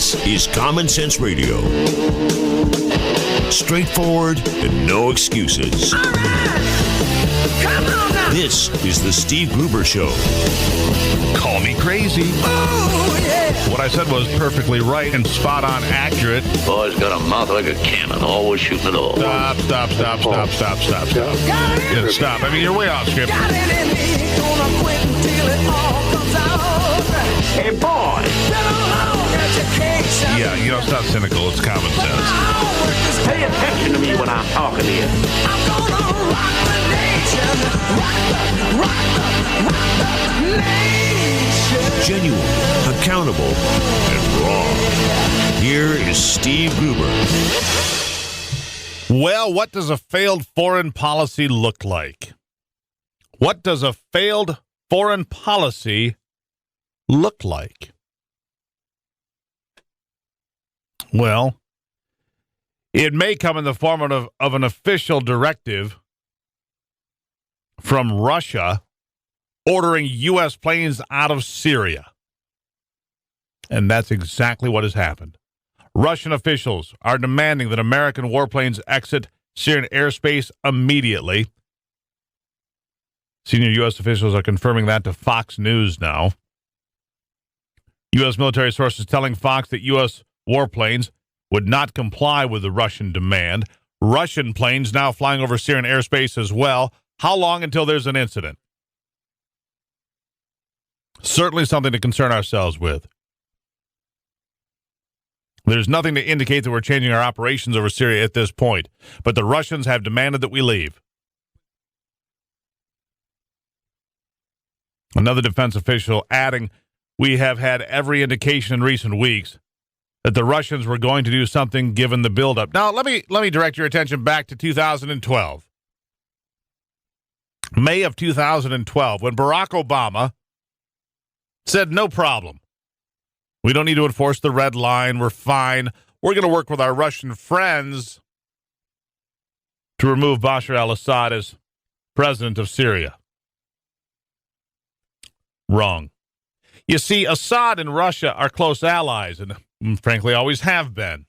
This is Common Sense Radio. Straightforward and no excuses. All right. Come on now. This is the Steve Gruber Show. Call me crazy. Oh, yeah. What I said was perfectly right and spot on accurate. Boy's got a mouth like a cannon, always shooting it all. Stop. Yeah, stop. I mean, you're way off script. Got it in me. Gonna quit until it all comes out. Hey, boy! Been a long education. Yeah, you know, it's not cynical. It's common sense. Pay attention to me when I'm talking to you. I'm gonna rock the nation. Rock the nation. Genuine, accountable, and raw. Here is Steve Gruber. Well, what does a failed foreign policy look like? What does a failed foreign policy look like? Well, it may come in the form of an official directive from Russia ordering U.S. planes out of Syria. And that's exactly what has happened. Russian officials are demanding that American warplanes exit Syrian airspace immediately. Senior U.S. officials are confirming that to Fox News now. U.S. military sources telling Fox that U.S. warplanes would not comply with the Russian demand. Russian planes now flying over Syrian airspace as well. How long until there's an incident? Certainly something to concern ourselves with. There's nothing to indicate that we're changing our operations over Syria at this point, but the Russians have demanded that we leave. Another defense official adding, we have had every indication in recent weeks that the Russians were going to do something given the buildup. Now, let me direct your attention back to 2012. May of 2012, when Barack Obama said, no problem. We don't need to enforce the red line. We're fine. We're going to work with our Russian friends to remove Bashar al-Assad as president of Syria. Wrong. You see, Assad and Russia are close allies, and frankly always have been.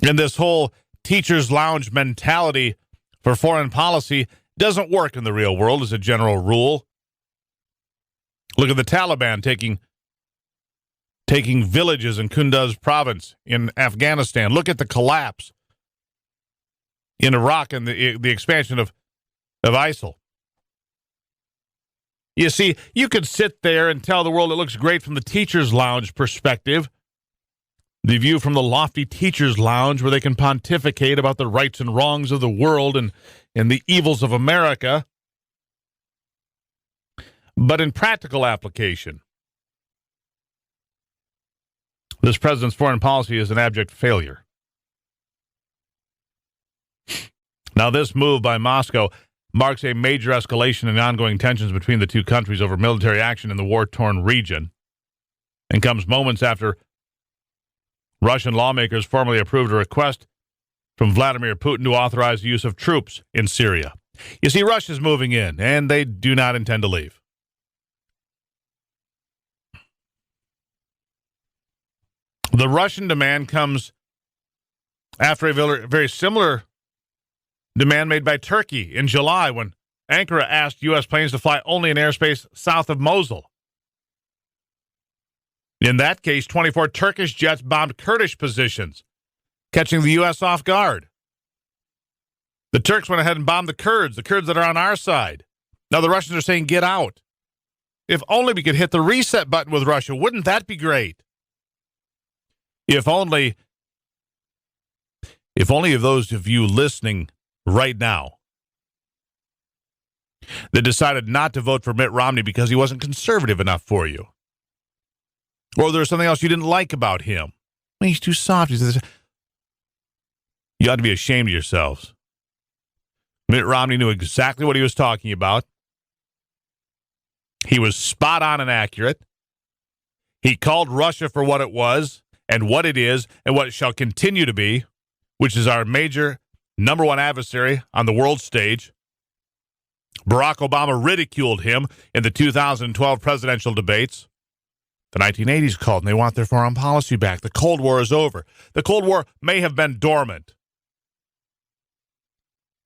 And this whole teacher's lounge mentality for foreign policy doesn't work in the real world as a general rule. Look at the Taliban taking villages in Kunduz province in Afghanistan. Look at the collapse in Iraq and the expansion of ISIL. You see, you could sit there and tell the world it looks great from the teacher's lounge perspective, the view from the lofty teacher's lounge where they can pontificate about the rights and wrongs of the world and the evils of America. But in practical application, this president's foreign policy is an abject failure. Now, this move by Moscow marks a major escalation in ongoing tensions between the two countries over military action in the war-torn region and comes moments after Russian lawmakers formally approved a request from Vladimir Putin to authorize the use of troops in Syria. You see, Russia's moving in, and they do not intend to leave. The Russian demand comes after a very similar demand made by Turkey in July when Ankara asked U.S. planes to fly only in airspace south of Mosul. In that case, 24 Turkish jets bombed Kurdish positions, catching the U.S. off guard. The Turks went ahead and bombed the Kurds that are on our side. Now the Russians are saying, get out. If only we could hit the reset button with Russia. Wouldn't that be great? If only of those of you listening right now that decided not to vote for Mitt Romney because he wasn't conservative enough for you. Or there's something else you didn't like about him. He's too soft. You ought to be ashamed of yourselves. Mitt Romney knew exactly what he was talking about. He was spot on and accurate. He called Russia for what it was and what it is and what it shall continue to be, which is our major number one adversary on the world stage. Barack Obama ridiculed him in the 2012 presidential debates. The 1980s called, and they want their foreign policy back. The Cold War is over. The Cold War may have been dormant,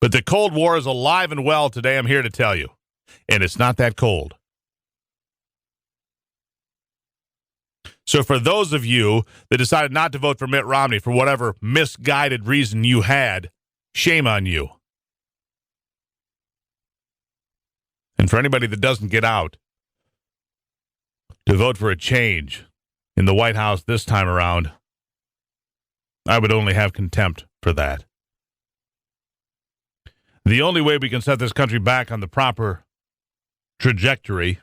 but the Cold War is alive and well today, I'm here to tell you. And it's not that cold. So for those of you that decided not to vote for Mitt Romney for whatever misguided reason you had, shame on you. And for anybody that doesn't get out to vote for a change in the White House this time around, I would only have contempt for that. The only way we can set this country back on the proper trajectory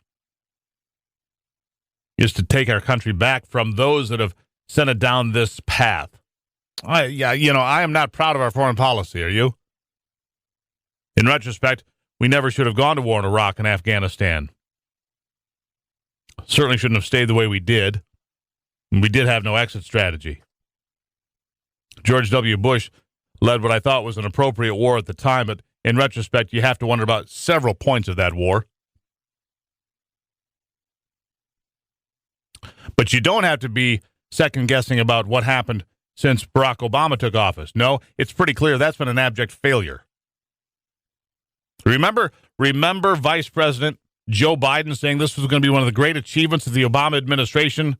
is to take our country back from those that have sent it down this path. I am not proud of our foreign policy, are you? In retrospect, we never should have gone to war in Iraq and Afghanistan. Certainly shouldn't have stayed the way we did. We did have no exit strategy. George W. Bush led what I thought was an appropriate war at the time, but in retrospect, you have to wonder about several points of that war. But you don't have to be second-guessing about what happened since Barack Obama took office. No, it's pretty clear that's been an abject failure. Remember Vice President Joe Biden saying this was going to be one of the great achievements of the Obama administration?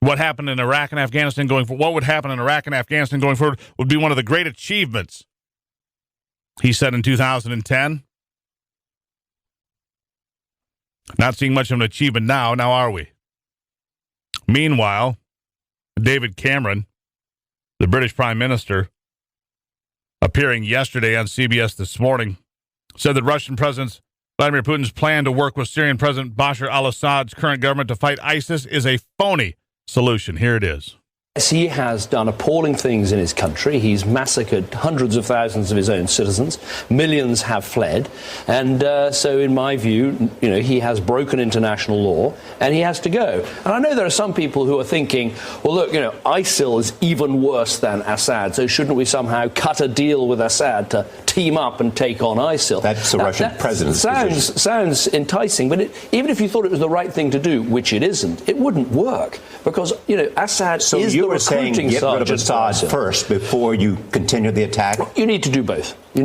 What happened in Iraq and Afghanistan what would happen in Iraq and Afghanistan going forward would be one of the great achievements, he said in 2010. Not seeing much of an achievement now are we? Meanwhile, David Cameron, the British Prime Minister, appearing yesterday on CBS This Morning, said that Russian President Vladimir Putin's plan to work with Syrian President Bashar al-Assad's current government to fight ISIS is a phony solution. Here it is. He has done appalling things in his country. He's massacred hundreds of thousands of his own citizens. Millions have fled. And so in my view, he has broken international law and he has to go. And I know there are some people who are thinking, well, look, ISIL is even worse than Assad. So shouldn't we somehow cut a deal with Assad to team up and take on ISIL? That's the Russian president's position. Sounds enticing. But even if you thought it was the right thing to do, which it isn't, it wouldn't work. Because, Assad is you were saying get rid of Assad first before you continue the attack? You need to do both. We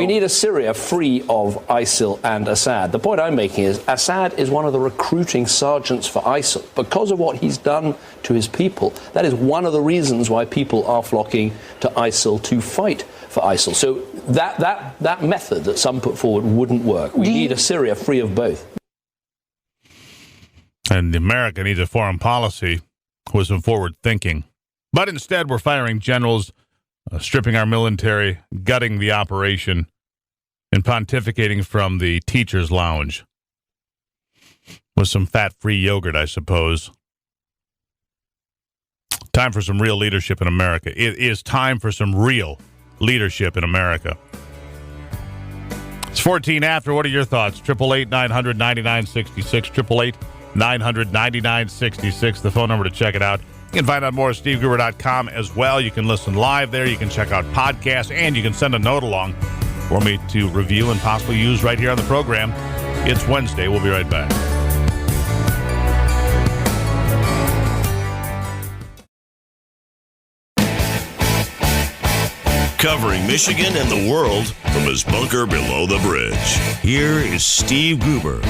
need a Syria free of ISIL and Assad. The point I'm making is Assad is one of the recruiting sergeants for ISIL. Because of what he's done to his people, that is one of the reasons why people are flocking to ISIL to fight for ISIL. So that method that some put forward wouldn't work. We need a Syria free of both. And America needs a foreign policy with some forward thinking. But instead, we're firing generals, stripping our military, gutting the operation, and pontificating from the teacher's lounge with some fat-free yogurt, I suppose. Time for some real leadership in America. It is time for some real leadership in America. It's 14 after. What are your thoughts? 888-900-9966, 888-900-9966, the phone number to check it out. You can find out more at SteveGruber.com as well. You can listen live there. You can check out podcasts, and you can send a note along for me to review and possibly use right here on the program. It's Wednesday. We'll be right back. Covering Michigan and the world from his bunker below the bridge. Here is Steve Gruber.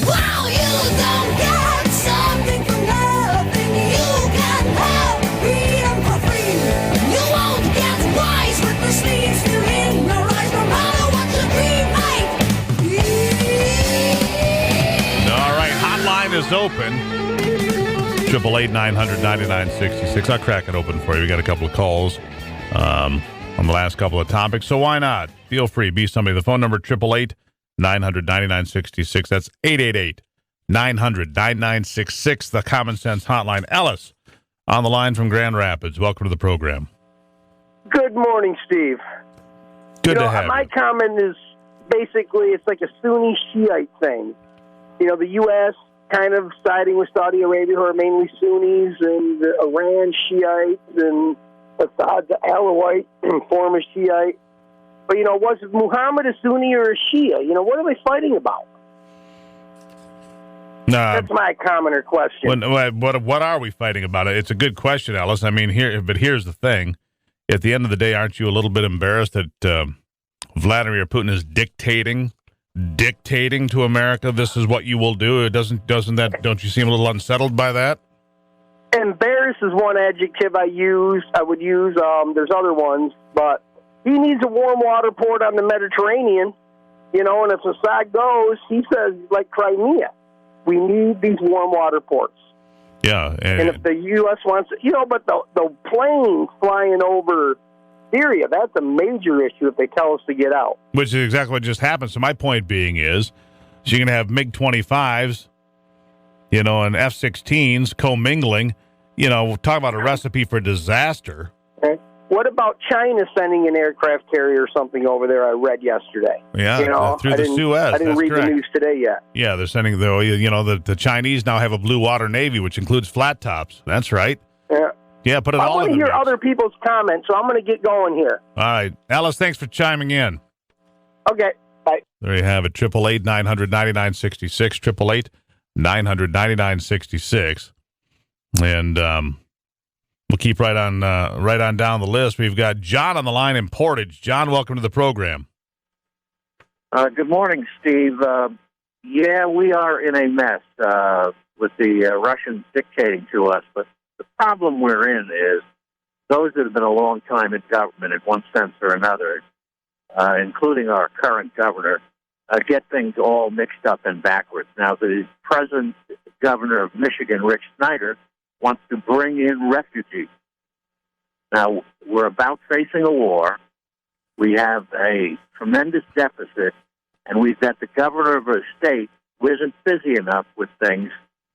Wow, you don't get something for nothing. You can have freedom for free. You won't get wise with the sleeves still in your eyes, no matter what your dream might be. All right, hotline is open. 888-900-9966. I'll crack it open for you. We got a couple of calls on the last couple of topics, so why not? Feel free. Be somebody. The phone number, 888-900-9966. That's 888-900-9966, the Common Sense Hotline. Ellis on the line from Grand Rapids. Welcome to the program. Good morning, Steve. Good to have my you. comment is basically it's like a Sunni Shiite thing. The U.S. kind of siding with Saudi Arabia, who are mainly Sunnis, and Iran Shiites, and Assad's Alawite, former Shiite. But, was Muhammad a Sunni or a Shia? What are they fighting about? That's my commoner question. What are we fighting about? It's a good question, Ellis. I mean, here's the thing. At the end of the day, aren't you a little bit embarrassed that Vladimir Putin is dictating to America this is what you will do? Don't you seem a little unsettled by that? Embarrassed is one adjective I would use. There's other ones, but he needs a warm water port on the Mediterranean, and if Assad goes, he says, like Crimea, we need these warm water ports. Yeah. And if the U.S. wants it, but the planes flying over Syria, that's a major issue if they tell us to get out. Which is exactly what just happened. So my point being is, you're going to have MiG-25s, and F-16s commingling, talk about a recipe for disaster. Okay. What about China sending an aircraft carrier or something over there? I read yesterday. Yeah, through the Suez. I didn't read the news today yet. Yeah, they're sending the Chinese now have a blue water navy, which includes flat tops. That's right. Yeah. Yeah, put it all in. I want to hear other people's comments, so I'm going to get going here. All right, Alice, thanks for chiming in. Okay, bye. There you have it. 888-900-9966. 888-900-9966. And we'll keep right on down the list. We've got John on the line in Portage. John, welcome to the program. Good morning, Steve. Yeah, we are in a mess with the Russians dictating to us, but the problem we're in is those that have been a long time in government in one sense or another, including our current governor, get things all mixed up and backwards. Now, the present governor of Michigan, Rich Snyder, wants to bring in refugees. Now, we're about facing a war. We have a tremendous deficit, and we've got the governor of a state who isn't busy enough with things,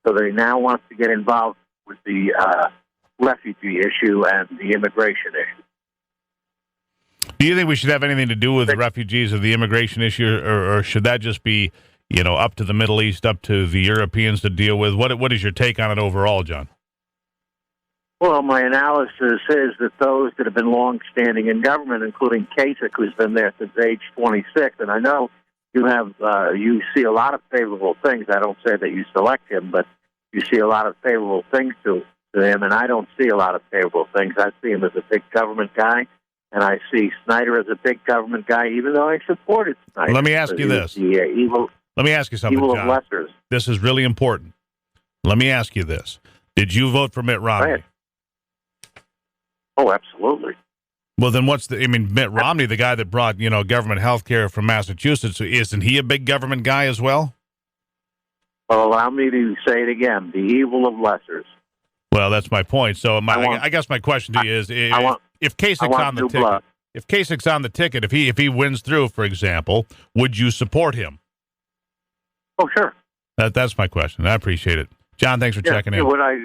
so that he now wants to get involved with the refugee issue and the immigration issue. Do you think we should have anything to do with the refugees or the immigration issue, or should that just be, up to the Middle East, up to the Europeans to deal with? What is your take on it overall, John? Well, my analysis is that those that have been long-standing in government, including Kasich, who's been there since age 26, and I know you see a lot of favorable things. I don't say that you select him, but you see a lot of favorable things to him, and I don't see a lot of favorable things. I see him as a big government guy, and I see Snyder as a big government guy, even though I supported Snyder. Let me ask you this. Let me ask you something, evil John. Of lessers. This is really important. Let me ask you this. Did you vote for Mitt Romney? Right. Oh, absolutely. Well, then Mitt Romney, the guy that brought, government health care from Massachusetts, isn't he a big government guy as well? Well, allow me to say it again, the evil of lessers. Well, that's my point. So I guess my question to you is, if Kasich's on the ticket, if Kasich's on the ticket, if he wins through, for example, would you support him? Oh, sure. That's my question. I appreciate it. John, thanks for checking in. Would I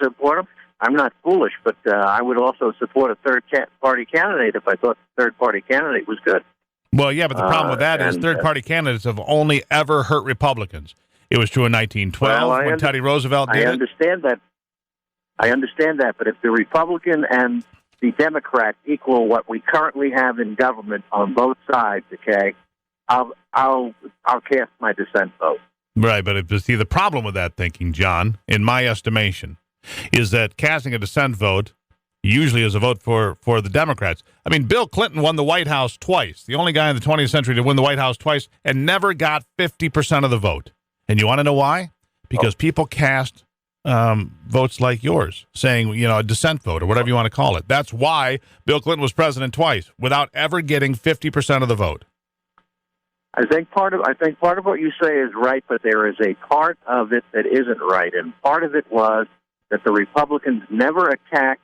support him? I'm not foolish, but I would also support a third-party candidate if I thought the third-party candidate was good. Well, yeah, but the problem with that is third-party candidates have only ever hurt Republicans. It was true in 1912 when Teddy Roosevelt did it. I understand that, but if the Republican and the Democrat equal what we currently have in government on both sides, okay, I'll cast my dissent vote. Right, but the problem with that thinking, John, in my estimation, is that casting a dissent vote usually is a vote for the Democrats. I mean, Bill Clinton won the White House twice, the only guy in the 20th century to win the White House twice, and never got 50% of the vote. And you want to know why? Because people cast votes like yours, saying, a dissent vote or whatever you want to call it. That's why Bill Clinton was president twice without ever getting 50% of the vote. I think part of what you say is right, but there is a part of it that isn't right, and part of it was that the Republicans never attacked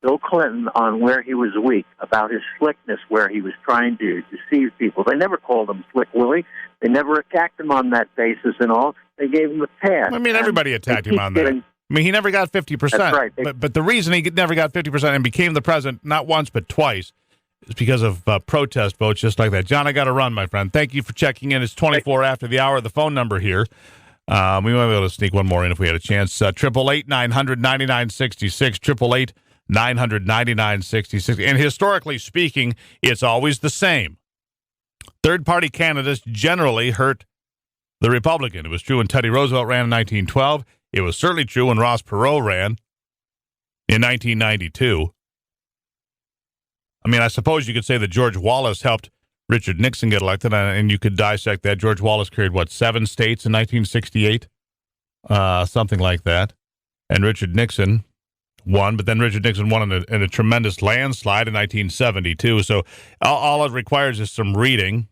Bill Clinton on where he was weak, about his slickness, where he was trying to deceive people. They never called him Slick Willie. They never attacked him on that basis and all. They gave him a pass. I mean, everybody attacked him on that. I mean, he never got 50%. That's right. But the reason he never got 50% and became the president not once but twice is because of protest votes just like that. John, I got to run, my friend. Thank you for checking in. It's 24 after the hour. The phone number here. We might be able to sneak one more in if we had a chance. 888-900-9966. 888-900-9966. And historically speaking, it's always the same. Third-party candidates generally hurt the Republican. It was true when Teddy Roosevelt ran in 1912. It was certainly true when Ross Perot ran in 1992. I mean, I suppose you could say that George Wallace helped Richard Nixon get elected, and you could dissect that. George Wallace carried, 7 states in 1968? Something like that. And Richard Nixon won, but then Richard Nixon won in a tremendous landslide in 1972. So all it requires is some reading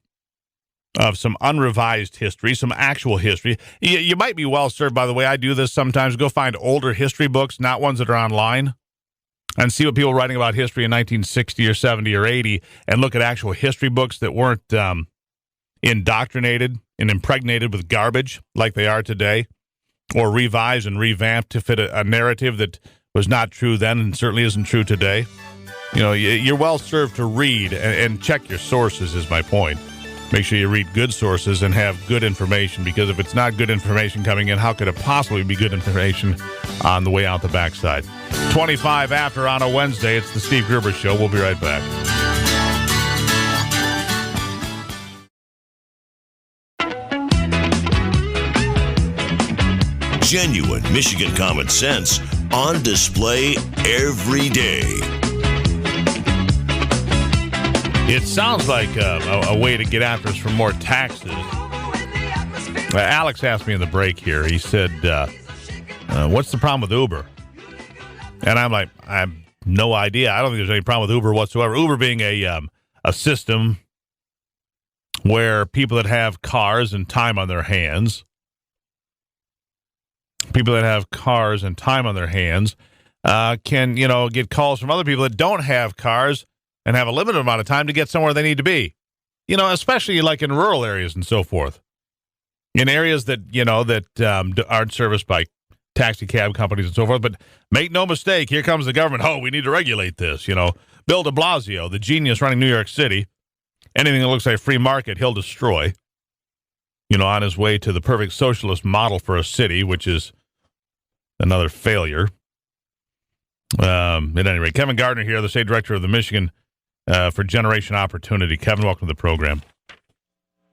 of some unrevised history, some actual history. You might be well served, by the way. I do this sometimes. Go find older history books, not ones that are online, and see what people are writing about history in 1960 or 70 or 80, and look at actual history books that weren't indoctrinated and impregnated with garbage like they are today, or revised and revamped to fit a narrative that was not true then and certainly isn't true today. You know, you're well served to read and check your sources, is my point. Make sure you read good sources and have good information, because if it's not good information coming in, how could it possibly be good information on the way out the backside? 25 after on a Wednesday, it's the Steve Gruber Show. We'll be right back. Genuine Michigan common sense on display every day. It sounds like a way to get after us for more taxes. Alex asked me in the break here. He said, what's the problem with Uber? And I'm like, I have no idea. I don't think there's any problem with Uber whatsoever. Uber being a system where people that have cars and time on their hands, can, get calls from other people that don't have cars and have a limited amount of time to get somewhere they need to be. Especially like in rural areas and so forth. In areas that, aren't serviced by taxi cab companies and so forth. But make no mistake, here comes the government. Oh, we need to regulate this. Bill de Blasio, the genius running New York City, anything that looks like a free market, he'll destroy. On his way to the perfect socialist model for a city, which is another failure. At any rate, Kevin Gardner here, the state director of the Michigan for Generation Opportunity. Kevin, welcome to the program.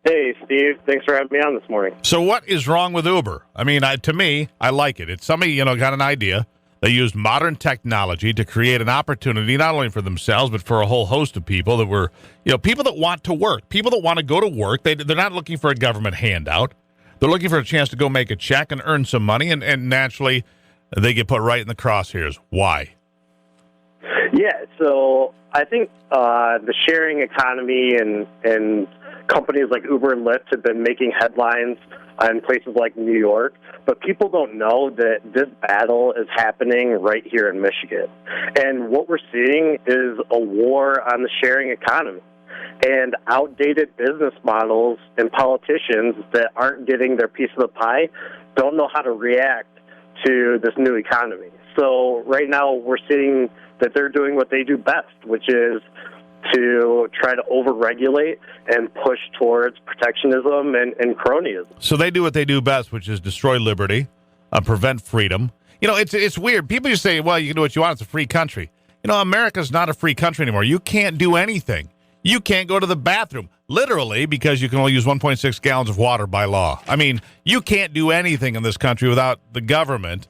Hey, Steve. Thanks for having me on this morning. So what is wrong with Uber? I mean, to me, I like it. It's somebody, got an idea. They used modern technology to create an opportunity, not only for themselves, but for a whole host of people that were, people that want to work, people that want to go to work. They're not looking for a government handout. They're looking for a chance to go make a check and earn some money, and naturally, they get put right in the crosshairs. Why? Yeah, so I think the sharing economy and companies like Uber and Lyft have been making headlines in places like New York, but people don't know that this battle is happening right here in Michigan. And what we're seeing is a war on the sharing economy and outdated business models, and politicians that aren't getting their piece of the pie don't know how to react to this new economy. So right now we're seeing that they're doing what they do best, which is to try to overregulate and push towards protectionism and cronyism. So they do what they do best, which is destroy liberty, prevent freedom. It's weird. People just say, well, you can do what you want. It's a free country. America's not a free country anymore. You can't do anything. You can't go to the bathroom, literally, because you can only use 1.6 gallons of water by law. I mean, you can't do anything in this country without the government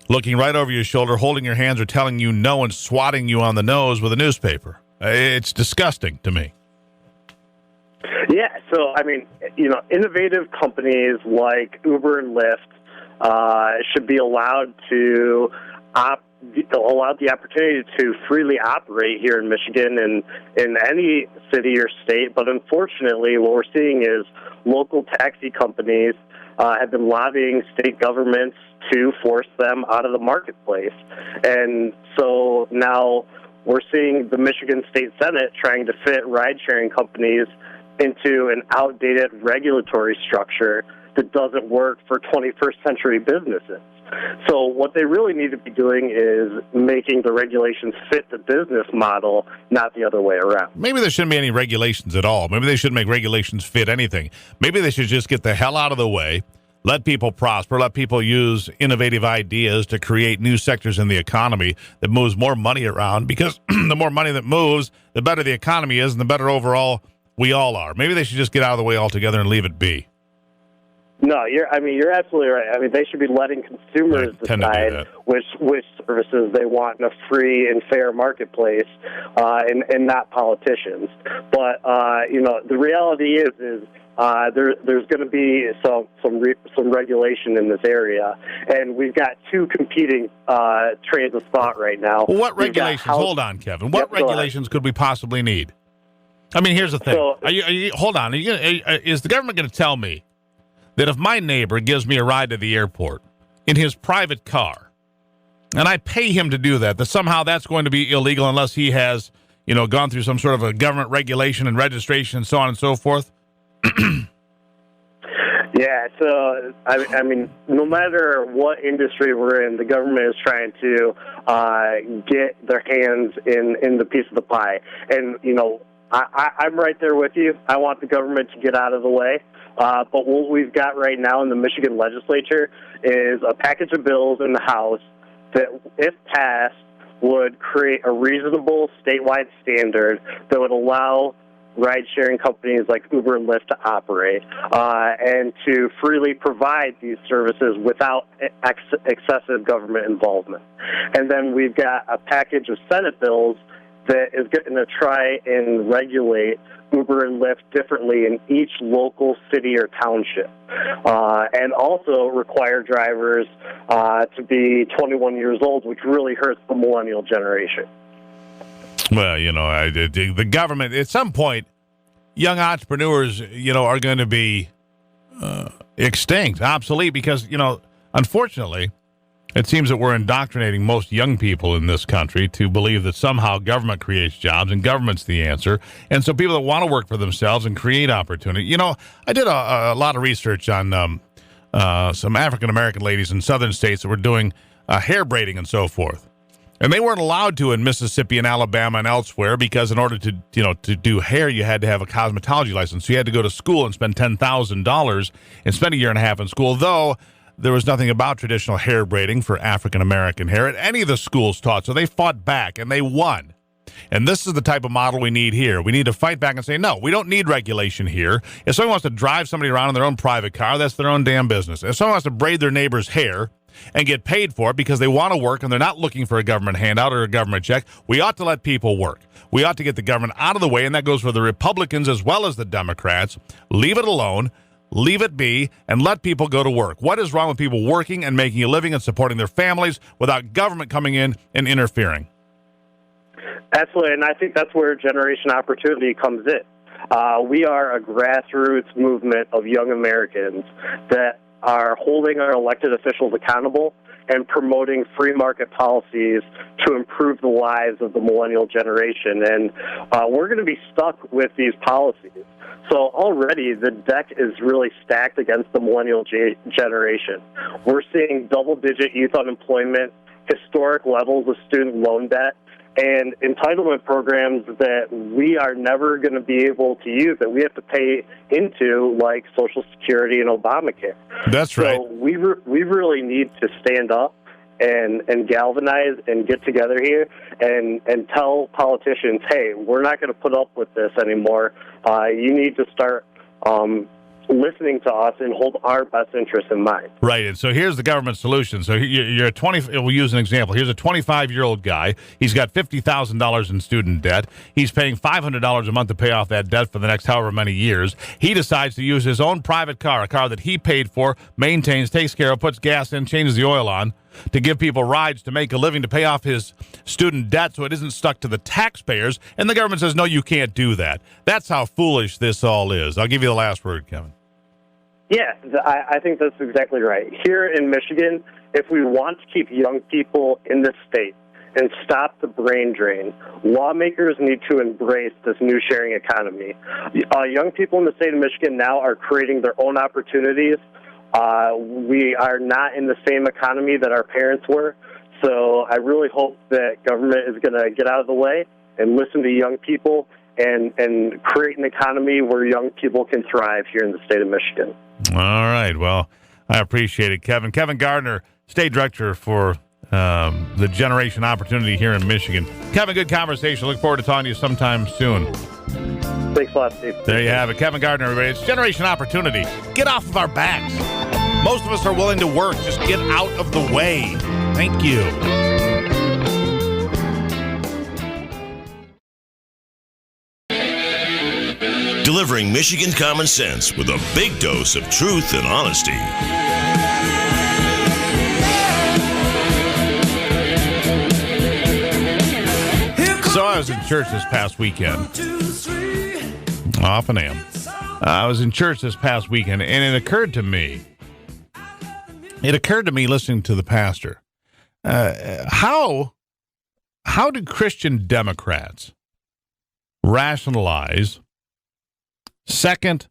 looking right over your shoulder, holding your hands, or telling you no and swatting you on the nose with a newspaper. It's disgusting to me. Yeah, so, innovative companies like Uber and Lyft should be allowed the opportunity to freely operate here in Michigan and in any city or state. But unfortunately, what we're seeing is local taxi companies have been lobbying state governments to force them out of the marketplace. And so now we're seeing the Michigan State Senate trying to fit ride-sharing companies into an outdated regulatory structure that doesn't work for 21st century businesses. So what they really need to be doing is making the regulations fit the business model, not the other way around. Maybe there shouldn't be any regulations at all. Maybe they shouldn't make regulations fit anything. Maybe they should just get the hell out of the way, let people prosper, let people use innovative ideas to create new sectors in the economy that moves more money around, because the more money that moves, the better the economy is and the better overall we all are. Maybe they should just get out of the way altogether and leave it be. No, you're absolutely right. I mean, they should be letting consumers decide which services they want in a free and fair marketplace, and not politicians. But the reality is there's going to be some regulation in this area, and we've got two competing trains of thought right now. Well, what regulations? Hold on, Kevin. What regulations could we possibly need? I mean, here's the thing. So, hold on. Is the government going to tell me that if my neighbor gives me a ride to the airport in his private car, and I pay him to do that somehow that's going to be illegal unless he has, gone through some sort of a government regulation and registration and so on and so forth? Yeah, so, I mean, no matter what industry we're in, the government is trying to get their hands in the piece of the pie. And, I'm right there with you. I want the government to get out of the way. But what we've got right now in the Michigan legislature is a package of bills in the House that, if passed, would create a reasonable statewide standard that would allow ride-sharing companies like Uber and Lyft to operate and to freely provide these services without excessive government involvement. And then we've got a package of Senate bills that is going to try and regulate Uber and Lyft differently in each local city or township, and also require drivers to be 21 years old, which really hurts the millennial generation. Well, the government, at some point, young entrepreneurs, are going to be extinct, obsolete, because, unfortunately, it seems that we're indoctrinating most young people in this country to believe that somehow government creates jobs and government's the answer. And so people that want to work for themselves and create opportunity. I did a lot of research on some African-American ladies in southern states that were doing hair braiding and so forth. And they weren't allowed to in Mississippi and Alabama and elsewhere because in order to do hair, you had to have a cosmetology license. So you had to go to school and spend $10,000 and spend a year and a half in school, though there was nothing about traditional hair braiding for African-American hair at any of the schools taught. So they fought back, and they won. And this is the type of model we need here. We need to fight back and say, no, we don't need regulation here. If someone wants to drive somebody around in their own private car, that's their own damn business. If someone wants to braid their neighbor's hair and get paid for it because they want to work and they're not looking for a government handout or a government check, we ought to let people work. We ought to get the government out of the way, and that goes for the Republicans as well as the Democrats. Leave it alone. Leave it be, and let people go to work. What is wrong with people working and making a living and supporting their families without government coming in and interfering? Absolutely, and I think that's where Generation Opportunity comes in. We are a grassroots movement of young Americans that are holding our elected officials accountable and promoting free market policies to improve the lives of the millennial generation. And we're going to be stuck with these policies. So already the deck is really stacked against the millennial generation. We're seeing double-digit youth unemployment, historic levels of student loan debt, and entitlement programs that we are never going to be able to use, that we have to pay into, like Social Security and Obamacare. That's right. So we really need to stand up and galvanize and get together here and tell politicians, hey, we're not going to put up with this anymore. You need to start listening to us and hold our best interests in mind. Right, and so here's the government solution. So you're a 20. We'll use an example. Here's a 25-year-old guy. He's got $50,000 in student debt. He's paying $500 a month to pay off that debt for the next however many years. He decides to use his own private car, a car that he paid for, maintains, takes care of, puts gas in, changes the oil on, to give people rides to make a living, to pay off his student debt so it isn't stuck to the taxpayers. And the government says, no, you can't do that. That's how foolish this all is. I'll give you the last word, Kevin. Yeah, I think that's exactly right. Here in Michigan, if we want to keep young people in this state and stop the brain drain, lawmakers need to embrace this new sharing economy. Young people in the state of Michigan now are creating their own opportunities. We are not in the same economy that our parents were, so I really hope that government is going to get out of the way and listen to young people and create an economy where young people can thrive here in the state of Michigan. All right. Well, I appreciate it, Kevin. Kevin Gardner, State Director for the Generation Opportunity here in Michigan. Kevin, good conversation. Look forward to talking to you sometime soon. Thank Thanks a lot, Steve. There you have it. Kevin Gardner, everybody. It's Generation Opportunity. Get off of our backs. Most of us are willing to work. Just get out of the way. Thank you. Delivering Michigan common sense with a big dose of truth and honesty. So I was in church this past weekend. Often am. I was in church this past weekend, and it occurred to me listening to the pastor, how do Christian Democrats rationalize second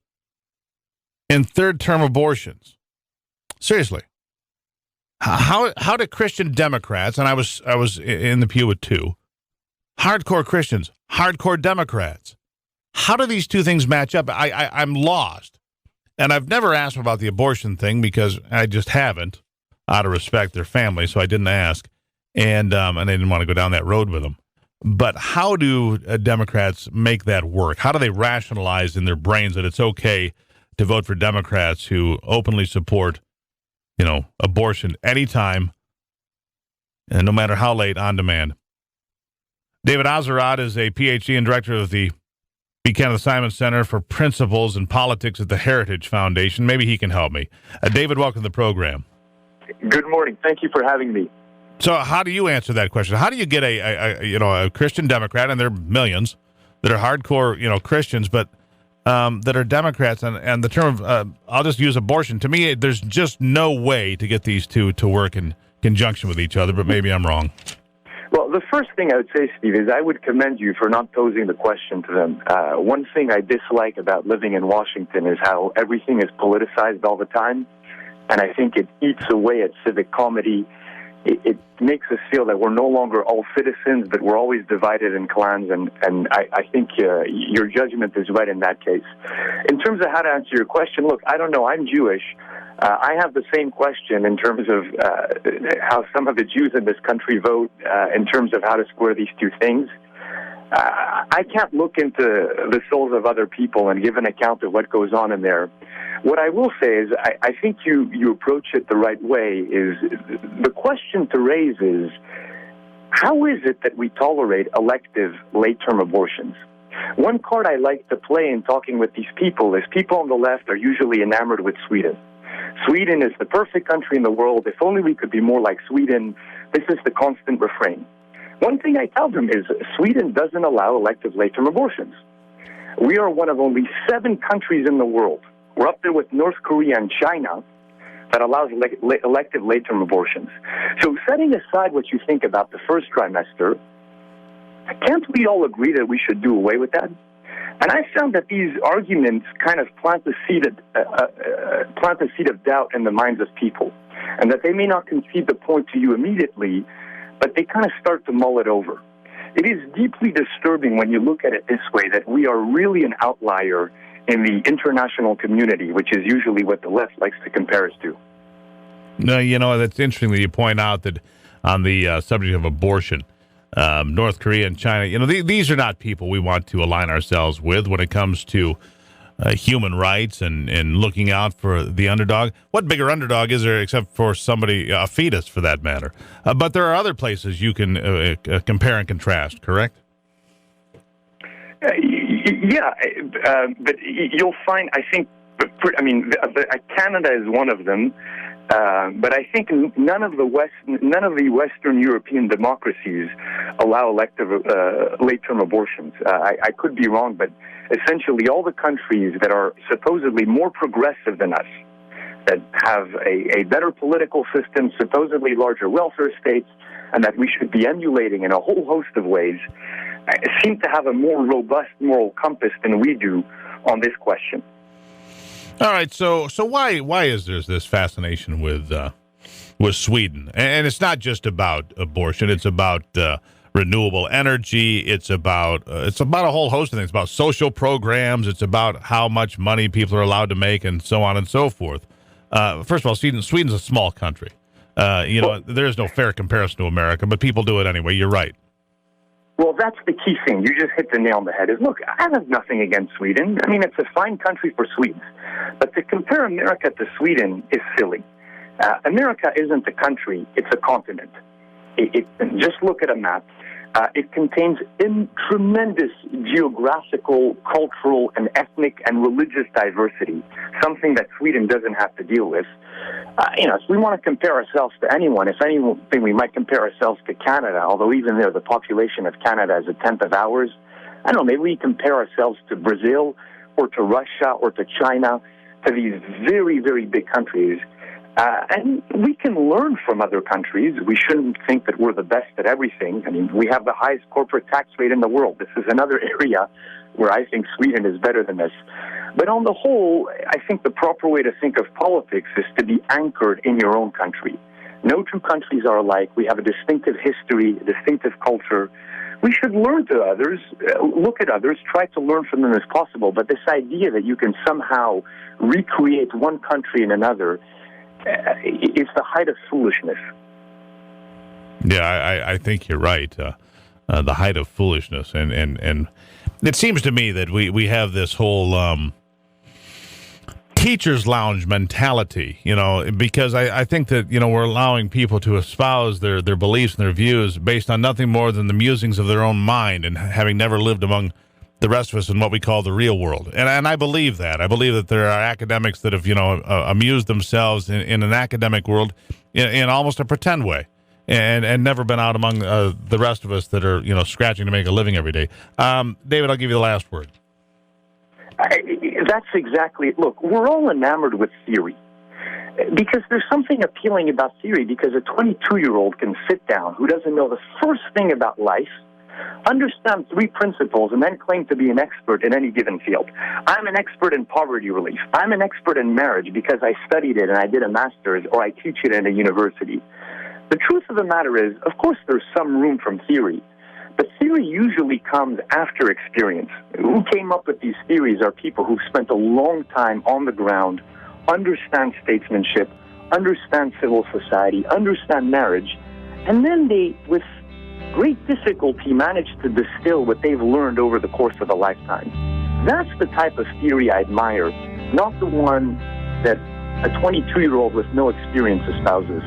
and third term abortions? Seriously. How do Christian Democrats, and I was in the pew with two, hardcore Christians, hardcore Democrats, how do these two things match up? I'm lost. And I've never asked them about the abortion thing because I just haven't, out of respect their family, so I didn't ask. And I didn't want to go down that road with them. But how do Democrats make that work? How do they rationalize in their brains that it's okay to vote for Democrats who openly support, abortion anytime, and no matter how late, on demand? David Azerrad is a PhD and director of the Buchanan Simon Center for Principles and Politics at the Heritage Foundation. Maybe he can help me. David, welcome to the program. Good morning. Thank you for having me. So how do you answer that question? How do you get a Christian Democrat, and there are millions that are hardcore, Christians, but that are Democrats, and the term of, I'll just use abortion. To me, there's just no way to get these two to work in conjunction with each other, but maybe I'm wrong. Well, the first thing I would say, Steve, is I would commend you for not posing the question to them. One thing I dislike about living in Washington is how everything is politicized all the time, and I think it eats away at civic comedy. It makes us feel that we're no longer all citizens, but we're always divided in clans, and I think your judgment is right in that case. In terms of how to answer your question, look, I don't know. I'm Jewish. I have the same question in terms of how some of the Jews in this country vote in terms of how to square these two things. I can't look into the souls of other people and give an account of what goes on in there. What I will say is I think you approach it the right way. Is the question to raise is, how is it that we tolerate elective late-term abortions? One card I like to play in talking with these people is people on the left are usually enamored with Sweden. Sweden is the perfect country in the world. If only we could be more like Sweden. This is the constant refrain. One thing I tell them is Sweden doesn't allow elective late-term abortions. We are one of only 7 countries in the world. We're up there with North Korea and China that allows elective late-term abortions. So setting aside what you think about the first trimester, can't we all agree that we should do away with that? And I found that these arguments kind of plant the seed of doubt in the minds of people, and that they may not concede the point to you immediately, but they kind of start to mull it over. It is deeply disturbing when you look at it this way, that we are really an outlier in the international community, which is usually what the left likes to compare us to. No, that's interesting that you point out that on the subject of abortion, North Korea and China, these are not people we want to align ourselves with when it comes to human rights and looking out for the underdog. What bigger underdog is there except for somebody, a fetus for that matter? But there are other places you can compare and contrast, correct? Yeah, but you'll find, I think, Canada is one of them. But I think none of the Western European democracies allow elective late-term abortions. I could be wrong, but essentially all the countries that are supposedly more progressive than us, that have a better political system, supposedly larger welfare states, and that we should be emulating in a whole host of ways, seem to have a more robust moral compass than we do on this question. All right, so why is there this fascination with Sweden? And it's not just about abortion; it's about renewable energy. It's about a whole host of things. It's about social programs. It's about how much money people are allowed to make, and so on and so forth. First of all, Sweden's a small country. There is no fair comparison to America, but people do it anyway. You're right. Well, that's the key thing. You just hit the nail on the head. Is look, I have nothing against Sweden. I mean, it's a fine country for Swedes. But to compare America to Sweden is silly. America isn't a country, it's a continent. Just look at a map. It contains tremendous geographical, cultural, and ethnic and religious diversity, something that Sweden doesn't have to deal with. If we want to compare ourselves to anyone, if anything, we might compare ourselves to Canada, although even there, the population of Canada is a tenth of ours. I don't know, maybe we compare ourselves to Brazil or to Russia or to China, to these very, very big countries. And we can learn from other countries. We shouldn't think that we're the best at everything. I mean, we have the highest corporate tax rate in the world. This is another area where I think Sweden is better than this. But on the whole, I think the proper way to think of politics is to be anchored in your own country. No two countries are alike. We have a distinctive history, a distinctive culture. We should learn to others, look at others, try to learn from them as possible. But this idea that you can somehow recreate one country in another, it's the height of foolishness. Yeah, I think you're right. The height of foolishness. And it seems to me that we have this whole teacher's lounge mentality, because I think that, we're allowing people to espouse their beliefs and their views based on nothing more than the musings of their own mind and having never lived among the rest of us in what we call the real world. And I believe that. I believe that there are academics that have, amused themselves in an academic world in almost a pretend way and never been out among the rest of us that are, scratching to make a living every day. David, I'll give you the last word. That's exactly it. Look, we're all enamored with theory because there's something appealing about theory, because a 22-year-old can sit down who doesn't know the first thing about life, understand three principles, and then claim to be an expert in any given field. I'm an expert in poverty relief. I'm an expert in marriage because I studied it and I did a master's, or I teach it in a university. The truth of the matter is, of course, there's some room from theory, but theory usually comes after experience. Who came up with these theories are people who've spent a long time on the ground, understand statesmanship, understand civil society, understand marriage, and then they, with great difficulty, manage to distill what they've learned over the course of a lifetime. That's the type of theory I admire, not the one that a 22-year-old with no experience espouses.